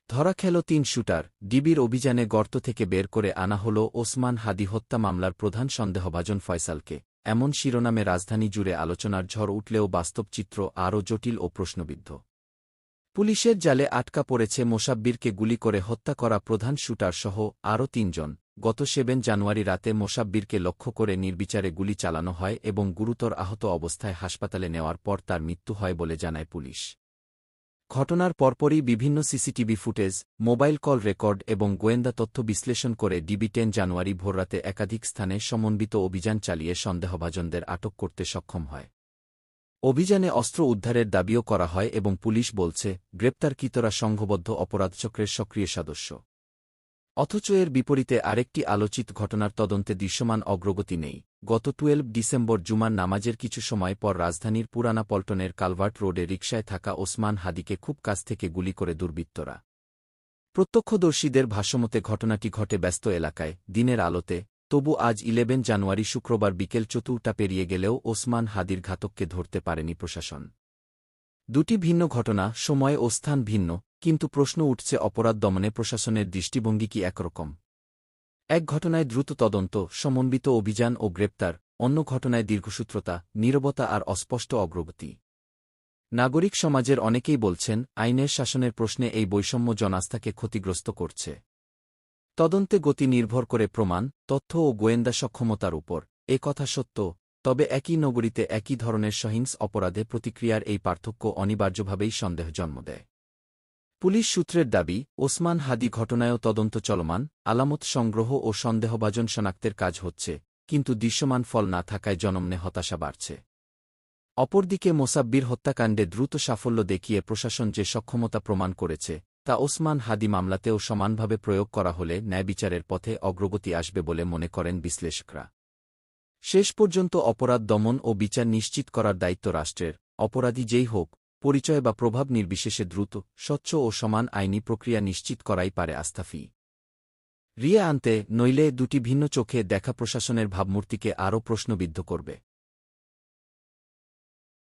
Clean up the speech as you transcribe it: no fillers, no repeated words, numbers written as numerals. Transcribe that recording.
ধরা খেল ৩ শুটার। ডিবির অভিযানে গর্ত থেকে বের করে আনা হল ওসমান হাদি হত্যা মামলার প্রধান সন্দেহভাজন ফয়সালকে। এমন শিরোনামে রাজধানী জুড়ে আলোচনার ঝড় উঠলেও বাস্তব চিত্র আরও জটিল ও প্রশ্নবিদ্ধ। পুলিশের জালে আটকা পড়েছে মোসাব্বিরকে গুলি করে হত্যা করা প্রধান শুটারসহ আরও ৩ জন। গত ৭ জানুয়ারি রাতে মোসাব্বিরকে লক্ষ্য করে নির্বিচারে গুলি চালানো হয় এবং গুরুতর আহত অবস্থায় হাসপাতালে নেওয়ার পর তার মৃত্যু হয় বলে জানায় পুলিশ। ঘটনার পরপরই বিভিন্ন CCTV footage, mobile call record এবং গোয়েন্দা তথ্য বিশ্লেষণ করে ডিবি ১০ জানুয়ারি ভোররাতে একাধিক স্থানে সমন্বিত অভিযান চালিয়ে সন্দেহভাজনদের আটক করতে সক্ষম হয়। অভিযানে অস্ত্র উদ্ধারের দাবিও করা হয় এবং পুলিশ বলছে, গ্রেপ্তারকৃতরা সংঘবদ্ধ অপরাধচক্রের সক্রিয় সদস্য। অথচ এর বিপরীতে আরেকটি আলোচিত ঘটনার তদন্তে দৃশ্যমান অগ্রগতি নেই। গত ১২ ডিসেম্বর জুমার নামাজের কিছু সময় পর রাজধানীর পুরানা পল্টনের কালভার্ট রোডে রিকশায় থাকা ওসমান হাদিকে খুব কাছ থেকে গুলি করে দুর্বৃত্তরা। প্রত্যক্ষদর্শীদের ভাষ্যমতে ঘটনাটি ঘটে ব্যস্ত এলাকায়, দিনের আলোতে। তবু আজ ১১ জানুয়ারি শুক্রবার বিকেল ৪টা পেরিয়ে গেলেও ওসমান হাদির ঘাতককে ধরতে পারেনি প্রশাসন। দুটি ভিন্ন ঘটনা, সময় ও স্থান ভিন্ন, কিন্তু প্রশ্ন উঠছে অপরাধ দমনে প্রশাসনের দৃষ্টিভঙ্গি কি একরকম? এক ঘটনায় দ্রুত তদন্ত, সমন্বিত অভিযান ও গ্রেপ্তার, অন্য ঘটনায় দীর্ঘসূত্রতা, নীরবতা আর অস্পষ্ট অগ্রগতি। নাগরিক সমাজের অনেকেই বলছেন, আইনের শাসনের প্রশ্নে এই বৈষম্য জনআস্থাকে ক্ষতিগ্রস্ত করছে। তদন্তে গতি নির্ভর করে প্রমাণ, তথ্য ও গোয়েন্দা সক্ষমতার উপর। এ কথা সত্য, তবে একই নগরীতে একই ধরনের সহিংস অপরাধে প্রতিক্রিয়ার এই পার্থক্য অনিবার্যভাবেই সন্দেহ জন্ম দেয়। পুলিশ সূত্রের দাবি, ওসমান হাদি ঘটনায়ও তদন্ত চলমান, আলামত সংগ্রহ ও সন্দেহভাজন শনাক্তের কাজ হচ্ছে, কিন্তু দৃশ্যমান ফল না থাকায় জনমনে হতাশা বাড়ছে। অপরদিকে মোসাব্বির হত্যাকাণ্ডে দ্রুত সাফল্য দেখিয়ে প্রশাসন যে সক্ষমতা প্রমাণ করেছে, তা ওসমান হাদি মামলাতেও সমানভাবে প্রয়োগ করা হলে ন্যায়বিচারের পথে অগ্রগতি আসবে বলে মনে করেন বিশ্লেষকরা। শেষ পর্যন্ত অপরাধ দমন ও বিচার নিশ্চিত করার দায়িত্ব রাষ্ট্রের। অপরাধী যেই হোক, পরিচয় বা প্রভাব নির্বিশেষে দ্রুত, স্বচ্ছ ও সমান আইনি প্রক্রিয়া নিশ্চিত করাই পারে আস্থা ফিরিয়ে আনতে, নইলে দুটি ভিন্ন চোখে দেখা প্রশাসনের ভাবমূর্তিকে আরও প্রশ্নবিদ্ধ করবে।